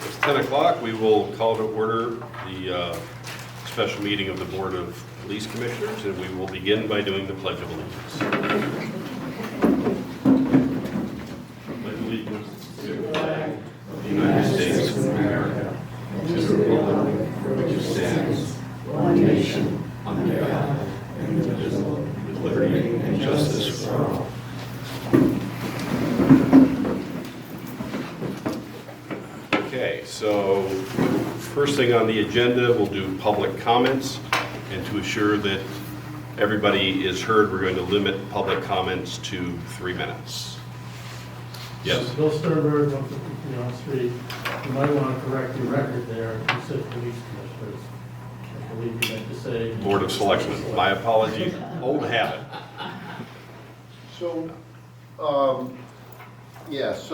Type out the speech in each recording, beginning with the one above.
It's 10 o'clock. We will call to order the special meeting of the Board of Police Commissioners, and we will begin by doing the Pledge of Allegiance. Pledge allegiance to the flag of the United States of America, and to the republic for which it stands, one nation, under God, indivisible, with liberty and justice for all. Okay, so first thing on the agenda, we'll do public comments, and to assure that everybody is heard, we're going to limit public comments to 3 minutes. Yes? Bill Sternberg, 153 on Street. You might want to correct your record there. You said police commissioners. I believe you meant to say Board of Selectmen. My apologies. Old habit. So, yes,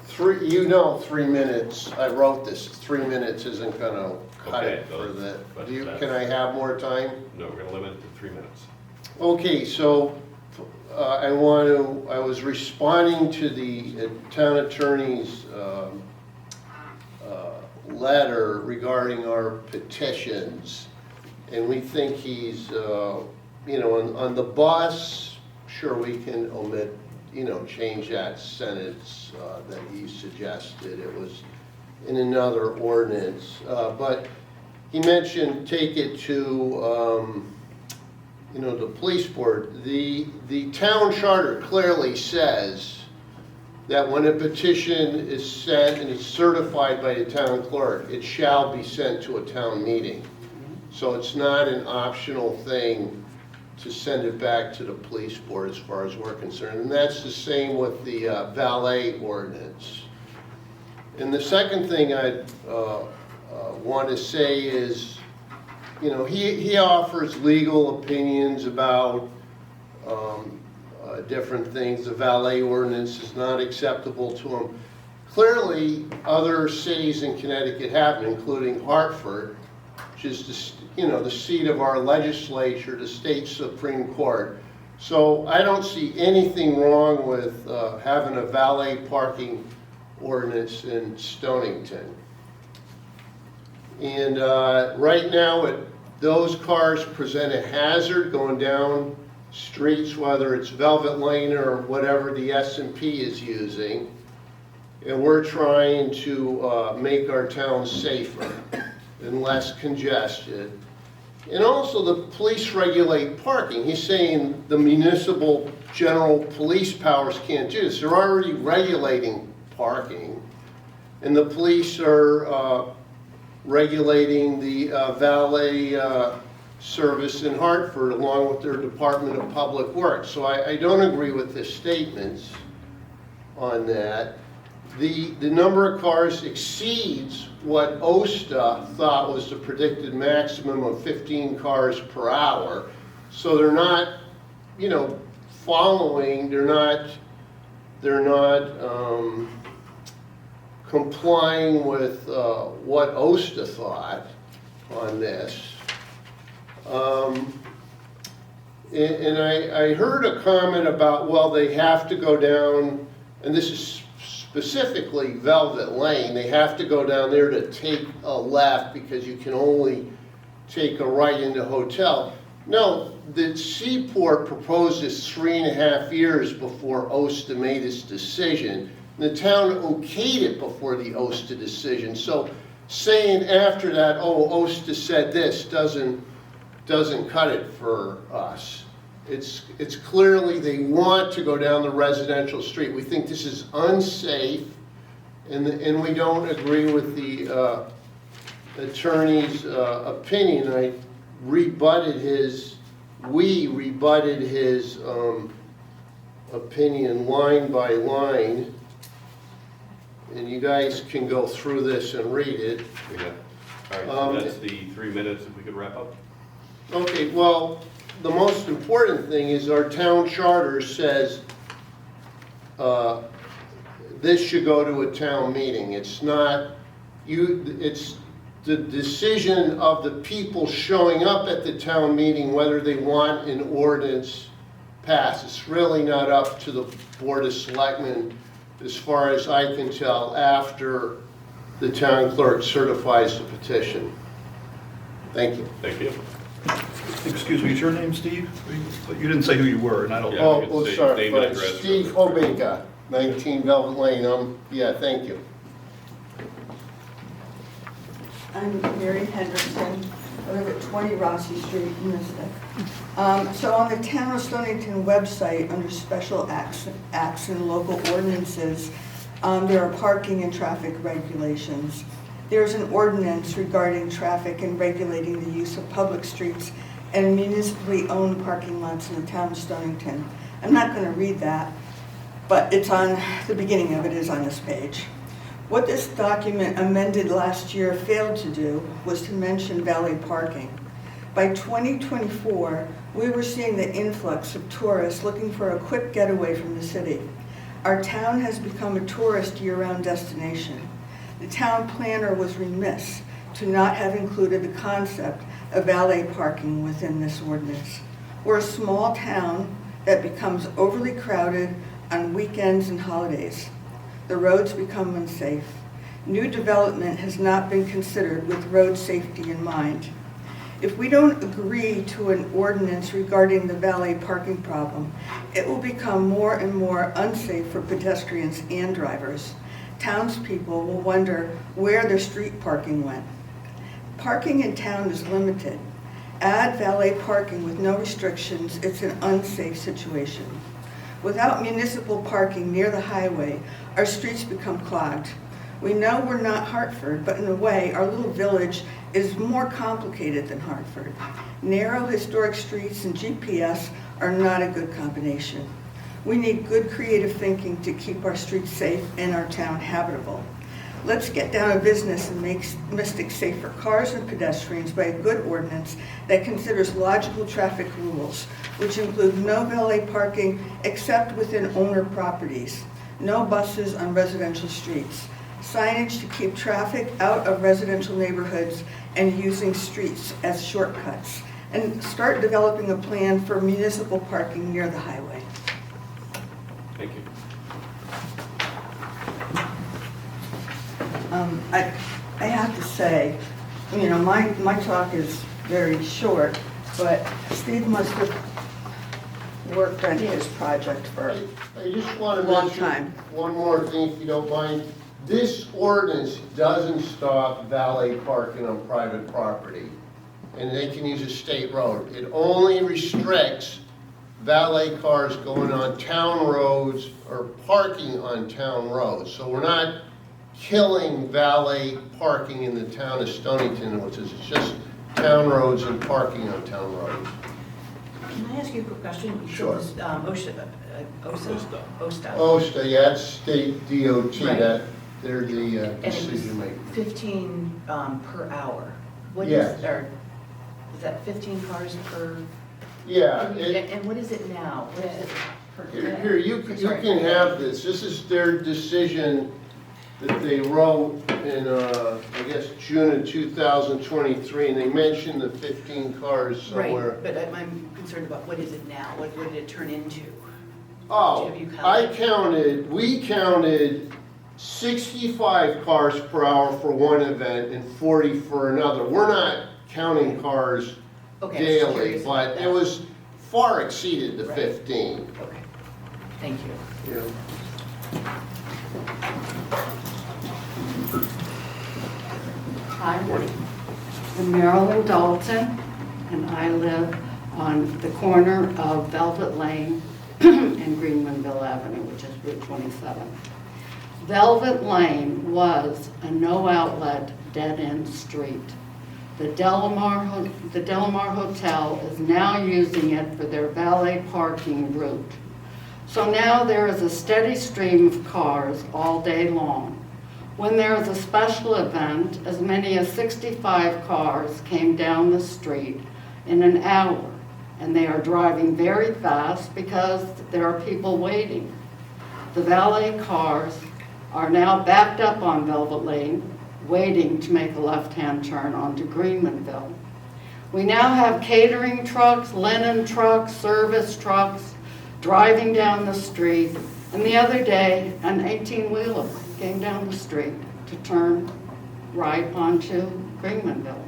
3 minutes, I wrote this, 3 minutes isn't gonna cut Okay, it for the, but can I have more time? No, we're going to limit it to 3 minutes. Okay, so, I was responding to the town attorney's, letter regarding our petitions. And we think he's, on the bus, sure, we can omit, change that sentence that he suggested. It was in another ordinance. But he mentioned take it to, the police board. The town charter clearly says that when a petition is sent and it's certified by the town clerk, it shall be sent to a town meeting. So it's not an optional thing to send it back to the police board as far as we're concerned. And that's the same with the valet ordinance. And the second thing I want to say is, he offers legal opinions about different things. The valet ordinance is not acceptable to him. Clearly, other cities in Connecticut have, including Hartford, which is the seat of our legislature, the state Supreme Court. So I don't see anything wrong with having a valet parking ordinance in Stonington. And right now, those cars present a hazard going down streets, whether it's Velvet Lane or whatever the S&P is using. And we're trying to make our town safer and less congested. And also the police regulate parking. He's saying the municipal general police powers can't do this. They're already regulating parking. And the police are regulating the valet service in Hartford along with their Department of Public Works. So I don't agree with the statements on that. The number of cars exceeds what OSTA thought was the predicted maximum of 15 cars per hour. So they're not, following, they're not complying with what OSTA thought on this. And I heard a comment about, well, they have to go down, and this is specifically Velvet Lane, they have to go down there to take a left because you can only take a right into hotel. No, the Seaport proposed this 3.5 years before OSTA made its decision. The town okayed it before the OSTA decision. So saying after that, oh, OSTA said this, doesn't cut it for us. It's clearly they want to go down the residential street. We think this is unsafe, and we don't agree with the attorney's opinion. We rebutted his opinion line by line, and you guys can go through this and read it. Yeah. All right, so that's the 3 minutes, if we could wrap up. Okay, well, the most important thing is our town charter says this should go to a town meeting. It's not it's the decision of the people showing up at the town meeting whether they want an ordinance passed. It's really not up to the Board of Selectmen, as far as I can tell, after the town clerk certifies the petition. Thank you. Thank you. Excuse me, is your name Steve? You didn't say who you were, and I don't. Yeah. Oh, you can oh, say sorry, name and right. address. Steve Hobinka, 19 Velvet Lane, yeah, thank you. I'm Mary Henderson. I live at 20 Rossi Street in Mystic. So on the Town of Stonington website, under special acts and local ordinances, there are parking and traffic regulations. There's an ordinance regarding traffic and regulating the use of public streets and municipally owned parking lots in the Town of Stonington. I'm not going to read that, but it's on, the beginning of it is on this page. What this document amended last year failed to do was to mention valet parking. By 2024, we were seeing the influx of tourists looking for a quick getaway from the city. Our town has become a tourist year-round destination. The town planner was remiss to not have included the concept of valet parking within this ordinance. We're a small town that becomes overly crowded on weekends and holidays. The roads become unsafe. New development has not been considered with road safety in mind. If we don't agree to an ordinance regarding the valet parking problem, it will become more and more unsafe for pedestrians and drivers. Townspeople will wonder where their street parking went. Parking in town is limited. Add valet parking with no restrictions, it's an unsafe situation. Without municipal parking near the highway, our streets become clogged. We know we're not Hartford, but in a way, our little village is more complicated than Hartford. Narrow historic streets and GPS are not a good combination. We need good creative thinking to keep our streets safe and our town habitable. Let's get down to business and make Mystic safe for cars and pedestrians by a good ordinance that considers logical traffic rules, which include no valet parking except within owner properties, no buses on residential streets, signage to keep traffic out of residential neighborhoods and using streets as shortcuts, and start developing a plan for municipal parking near the highway. Thank you. I have to say, you know, my talk is very short, but Steve must have worked on his project for I just want to Long mention time. one more thing, if you don't mind. This ordinance doesn't stop valet parking on private property, and they can use a state road. It only restricts valet cars going on town roads or parking on town roads. So we're not killing valet parking in the town of Stonington, which is just town roads and parking on town roads. Can I ask you a quick question? You Sure. said this, OSTA. OSTA, yeah, that's state DOT, Right. that, they're the And it was decision maker. 15 per hour. What is, Yes. or is that 15 cars per? Yeah, And what is it now? What is it per day? here, you Sorry. can have this. This is their decision that they wrote in, I guess, June of 2023, and they mentioned the 15 cars somewhere. Right, but I'm concerned about what is it now? What did it turn into? Oh, Have you counted? we counted 65 cars per hour for one event and 40 for another. We're not counting cars Okay, I was just daily, curious about but that. it was far exceeded the Right. 15. Okay, thank you. Yeah. Hi, I'm Marilyn Dalton, and I live on the corner of Velvet Lane and Greenmanville Avenue, which is Route 27. Velvet Lane was a no-outlet, dead-end street. The Delamar Hotel is now using it for their valet parking route. So now there is a steady stream of cars all day long. When there is a special event, as many as 65 cars came down the street in an hour, and they are driving very fast because there are people waiting. The valet cars are now backed up on Velvet Lane, waiting to make a left-hand turn onto Greenmanville. We now have catering trucks, linen trucks, service trucks driving down the street. And the other day, an 18-wheeler came down the street to turn right onto Greenmanville.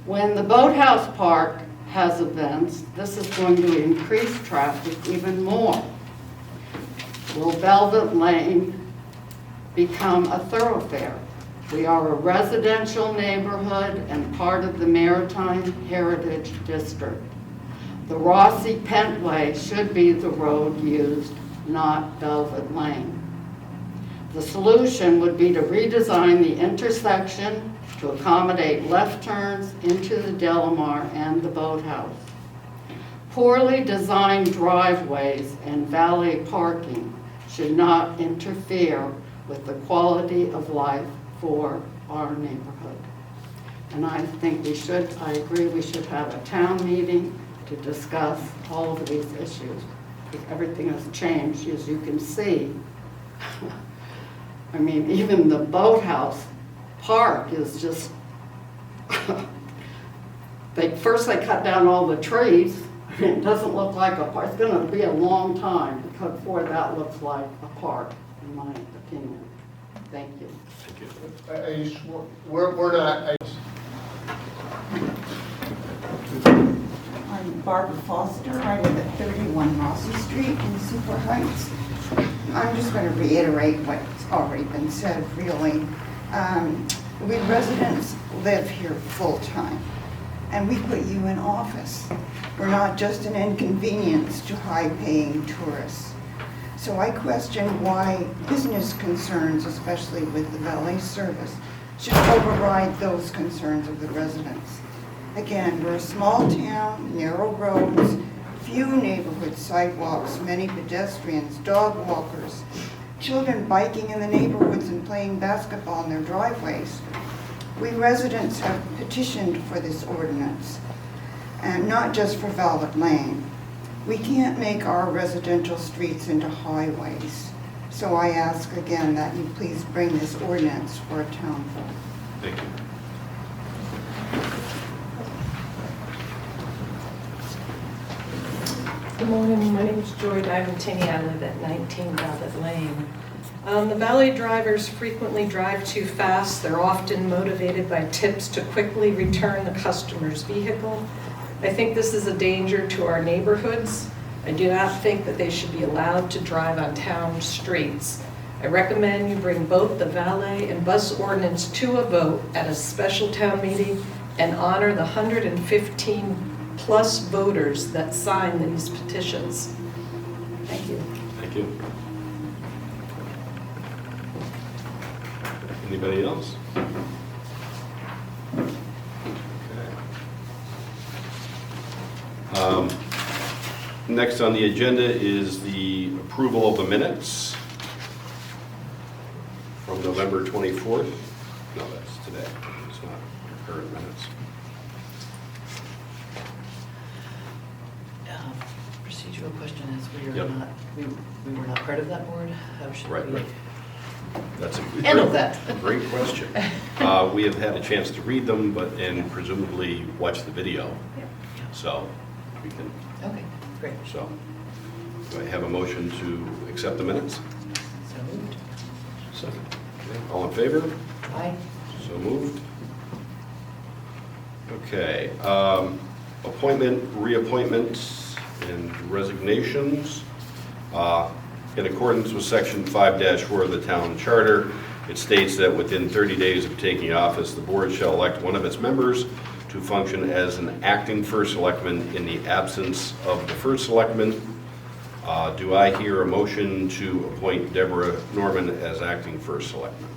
When the Boathouse Park has events, this is going to increase traffic even more. Will Velvet Lane become a thoroughfare? We are a residential neighborhood and part of the Maritime Heritage District. The Rossi Pentway should be the road used, not Velvet Lane. The solution would be to redesign the intersection to accommodate left turns into the Delamar and the Boathouse. Poorly designed driveways and valet parking should not interfere with the quality of life for our neighborhood. And I think I agree we should have a town meeting to discuss all of these issues. Because everything has changed, as you can see. I mean, even the Boathouse Park is just, first they cut down all the trees. It doesn't look like a park. It's gonna be a long time before that looks like a park, in my opinion. Thank you. Thank you. We're not, I'm Barbara Foster. I live at 31 Rossi Street in Super Heights. I'm just going to reiterate what's already been said, really. We residents live here full-time, and we put you in office. We're not just an inconvenience to high-paying tourists. So I question why business concerns, especially with the valet service, should override those concerns of the residents. Again, we're a small town, narrow roads, few neighborhood sidewalks, many pedestrians, dog walkers, children biking in the neighborhoods and playing basketball in their driveways. We residents have petitioned for this ordinance, and not just for Velvet Lane. We can't make our residential streets into highways. So I ask again that you please bring this ordinance for a town vote. Thank you. Good morning, my name is Joy Diventini. I live at 19 Velvet Lane. The valet drivers frequently drive too fast. They're often motivated by tips to quickly return the customer's vehicle. I think this is a danger to our neighborhoods. I do not think that they should be allowed to drive on town streets. I recommend you bring both the valet and bus ordinance to a vote at a special town meeting and honor the 115 plus voters that sign these petitions. Thank you. Thank you. Anybody else? Okay. Next on the agenda is the approval of the minutes from November 24th. No, that's today. It's not current minutes. Procedural question is, Yep. we were not part of that board? How should Right, we right. That's a handle that? great question. We have had a chance to read them, and presumably watch the video. So we can, Okay, great. so do I have a motion to accept the minutes? So moved. Second. Okay, all in favor? Aye. So moved. Okay, appointment, reappointments, and resignations. In accordance with section 5-4 of the town charter, it states that within 30 days of taking office, the board shall elect one of its members to function as an acting first selectman in the absence of the first selectman. Do I hear a motion to appoint Deborah Norman as acting first selectman?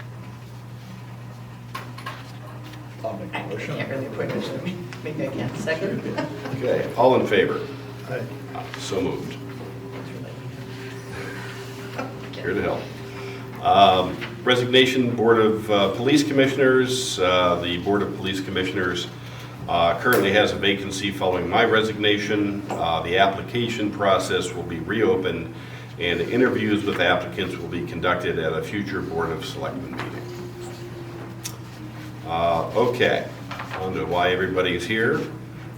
I'll make I a motion. can't really appoint her, so maybe I can. Second? Okay, all in favor? Aye. So moved. Here to help. Resignation, Board of Police Commissioners. The Board of Police Commissioners currently has a vacancy following my resignation. The application process will be reopened and interviews with applicants will be conducted at a future Board of Selectmen meeting. Okay, on to why everybody's here.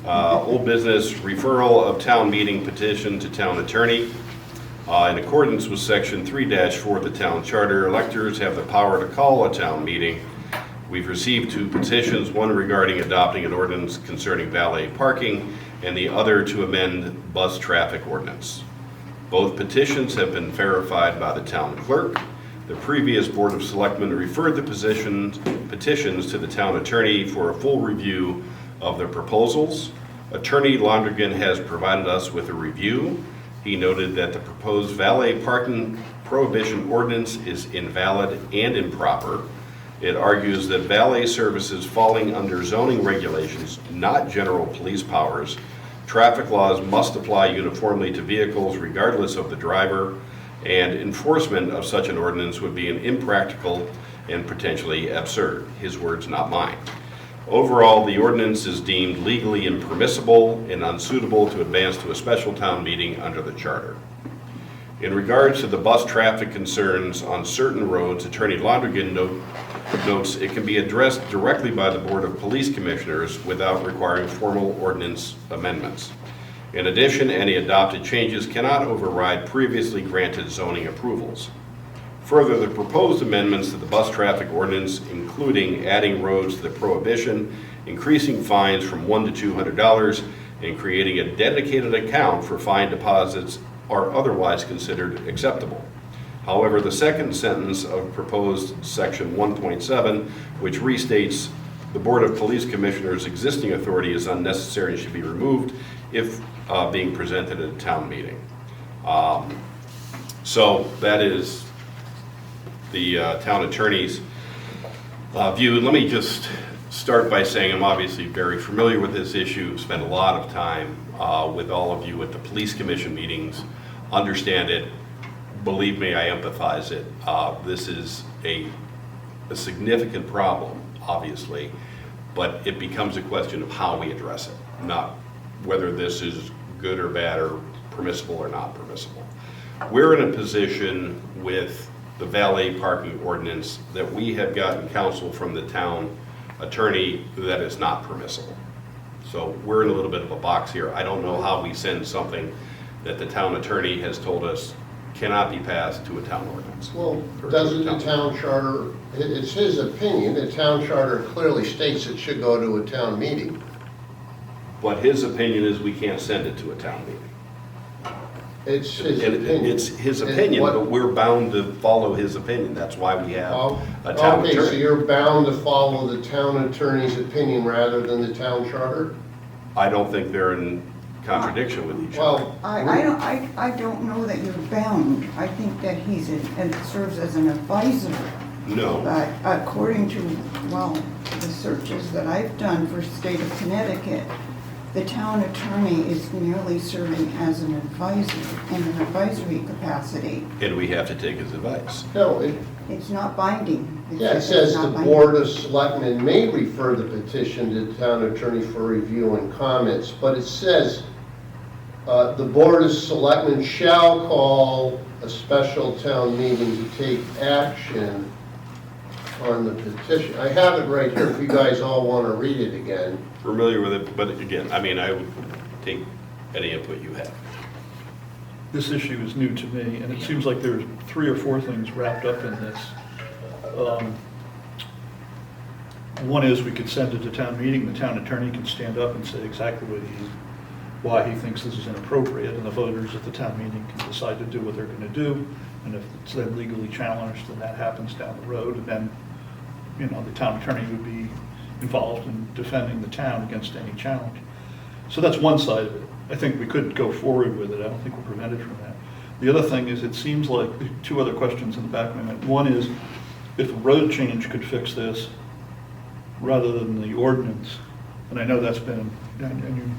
Old business, referral of town meeting petition to town attorney. In accordance with section 3-4 of the town charter, electors have the power to call a town meeting We've received 2 petitions, one regarding adopting an ordinance concerning valet parking and the other to amend bus traffic ordinance. Both petitions have been verified by the town clerk. The previous Board of Selectmen referred the petitions to the town attorney for a full review of their proposals. Attorney Londrigan has provided us with a review. He noted that the proposed valet parking prohibition ordinance is invalid and improper. It argues that valet services falling under zoning regulations, not general police powers, traffic laws must apply uniformly to vehicles regardless of the driver, and enforcement of such an ordinance would be an impractical and potentially absurd. His words, not mine. Overall, the ordinance is deemed legally impermissible and unsuitable to advance to a special town meeting under the charter. In regards to the bus traffic concerns on certain roads, Attorney Londrigan notes it can be addressed directly by the Board of Police Commissioners without requiring formal ordinance amendments. In addition, any adopted changes cannot override previously granted zoning approvals. Further, the proposed amendments to the bus traffic ordinance, including adding roads to the prohibition, increasing fines from $100 to $200, and creating a dedicated account for fine deposits, are otherwise considered acceptable. However, the second sentence of proposed section 1.7, which restates the Board of Police Commissioners' existing authority is unnecessary and should be removed if being presented at a town meeting. So that is the town attorney's view. Let me just start by saying I'm obviously very familiar with this issue, spent a lot of time with all of you at the police commission meetings, understand it, believe me, I empathize it. This is a significant problem, obviously, but it becomes a question of how we address it, not whether this is good or bad or permissible or not permissible. We're in a position with the valet parking ordinance that we have gotten counsel from the town attorney that is not permissible. So we're in a little bit of a box here. I don't know how we send something that the town attorney has told us cannot be passed to a town ordinance. Well, doesn't the town charter, it's his opinion, the town charter clearly states it should go to a town meeting. But his opinion is we can't send it to a town meeting. It's his And opinion. it's his And opinion, what- but we're bound to follow his opinion. That's why we have a town Okay, so attorney. you're bound to follow the town attorney's opinion rather than the town charter? I don't think they're in contradiction with each other. Well, I don't know that you're bound. I think that and serves as an advisor. No. But according to, well, the searches that I've done for state of Connecticut, the town attorney is merely serving as an advisor in an advisory capacity. And we have to take his advice. no, It's not binding. yeah, it It's says not the binding. Board of Selectmen may refer the petition to the town attorney for review and comments, but it says the Board of Selectmen shall call a special town meeting to take action on the petition. I have it right here if you guys all want to read it again. Familiar with it, but again, I mean, I would take any input you have. This issue is new to me, and it seems like there's 3 or 4 things wrapped up in this. One is we could send it to town meeting, the town attorney can stand up and say exactly why he thinks this is inappropriate, and the voters at the town meeting can decide to do what they're going to do. And if it's then legally challenged, then that happens down the road, and then, you know, the town attorney would be involved in defending the town against any challenge. So that's one side of it. I think we could go forward with it. I don't think we're prevented from that. The other thing is, it seems like 2 other questions in the back of my mind. One is, if a road change could fix this rather than the ordinance, and I know that's been, and you,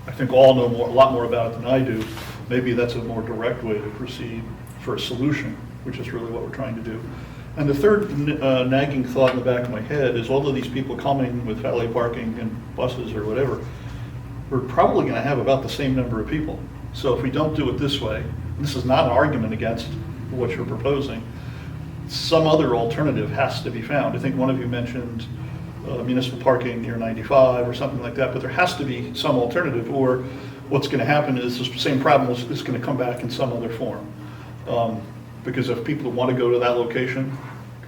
I think all know a lot more about it than I do, maybe that's a more direct way to proceed for a solution, which is really what we're trying to do. And the third nagging thought in the back of my head is all of these people coming with valet parking and buses or whatever, we're probably going to have about the same number of people. So if we don't do it this way, this is not an argument against what you're proposing, some other alternative has to be found. I think one of you mentioned municipal parking near 95 or something like that, but there has to be some alternative, or what's going to happen is the same problem is going to come back in some other form. Because if people want to go to that location,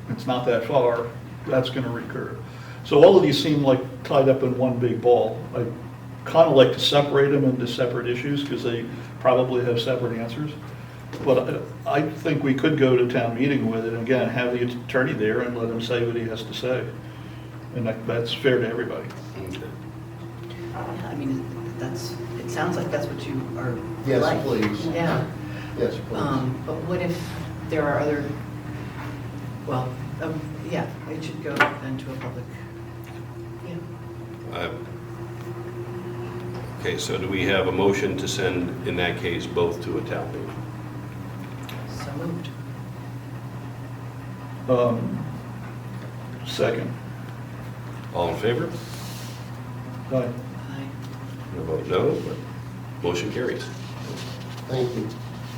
it's not that far, that's going to recur. So all of these seem like tied up in one big ball. I kind of like to separate them into separate issues because they probably have separate answers. But I think we could go to town meeting with it, and again, have the attorney there and let him say what he has to say. And that's fair to everybody. Yeah, I mean, it sounds like that's what you are Yes, like. please. Yeah. Yes, please. But what if there are other, well, yeah, it should go then to a public, yeah. Okay, so do we have a motion to send, in that case, both to a town meeting? So moved. Second. All in favor? Aye. Aye. I'm going to vote no, but motion carries. Thank you.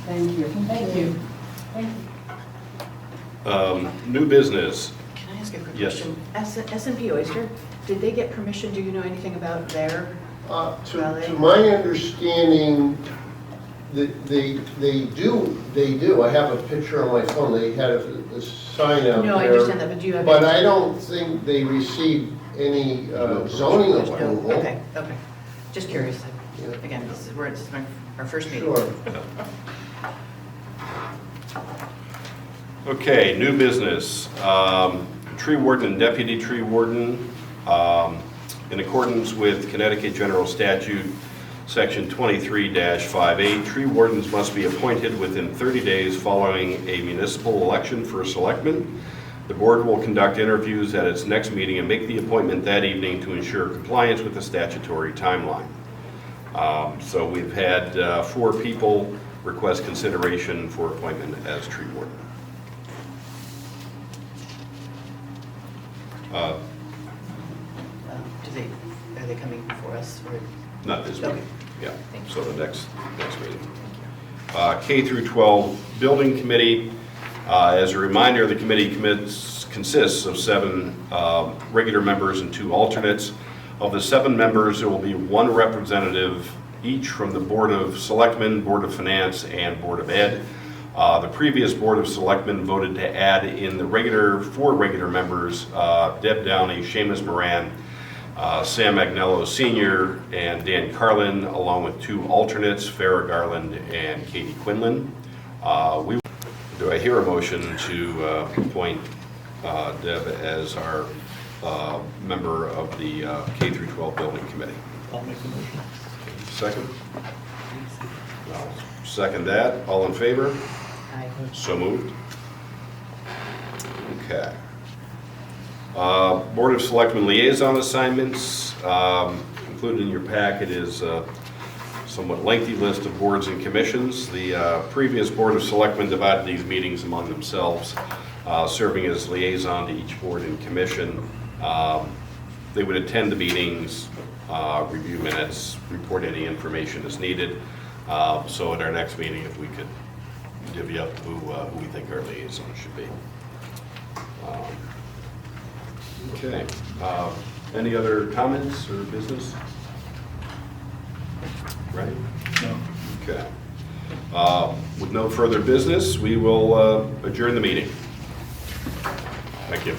Thank you. Thank you. New business. Can I ask a quick Yes. question? S&P Oyster, did they get permission? Do you know anything about their? To my understanding, they do. I have a picture on my phone. They had a sign out there. No, I understand that, but do you have? But any- I don't think they received any zoning No, approval. okay. Just curious. Yeah. Again, this is our first meeting. Sure. Okay, new business. Tree warden and deputy tree warden. In accordance with Connecticut General Statute, Section 23-58, tree wardens must be appointed within 30 days following a municipal election for a selectman. The board will conduct interviews at its next meeting and make the appointment that evening to ensure compliance with the statutory timeline. So we've had 4 people request consideration for appointment as tree warden. Are they coming before us or? Not this Okay. week, yeah, Thank you. so the next meeting. K through 12 Building Committee. As a reminder, the committee consists of 7 regular members and 2 alternates. Of the 7 members, there will be 1 representative each from the Board of Selectmen, Board of Finance, and Board of Ed. The previous Board of Selectmen voted to add in the 4 regular members, Deb Downey, Seamus Moran, Sam Agnello Sr., and Dan Carlin, along with 2 alternates, Farrah Garland and Katie Quinlan. Do I hear a motion to appoint Deb as our member of the K through 12 Building Committee? I'll make the motion. Second? I'll second that. All in favor? Aye. So moved. Okay. Board of Selectmen liaison assignments. Included in your packet is a somewhat lengthy list of boards and commissions. The previous Board of Selectmen divided these meetings among themselves, serving as liaison to each board and commission. They would attend the meetings, review minutes, report any information as needed. So at our next meeting, if we could divvy up who we think our liaison should be. Okay. Any other comments or business? Right? No. Okay. With no further business, we will adjourn the meeting. Thank you.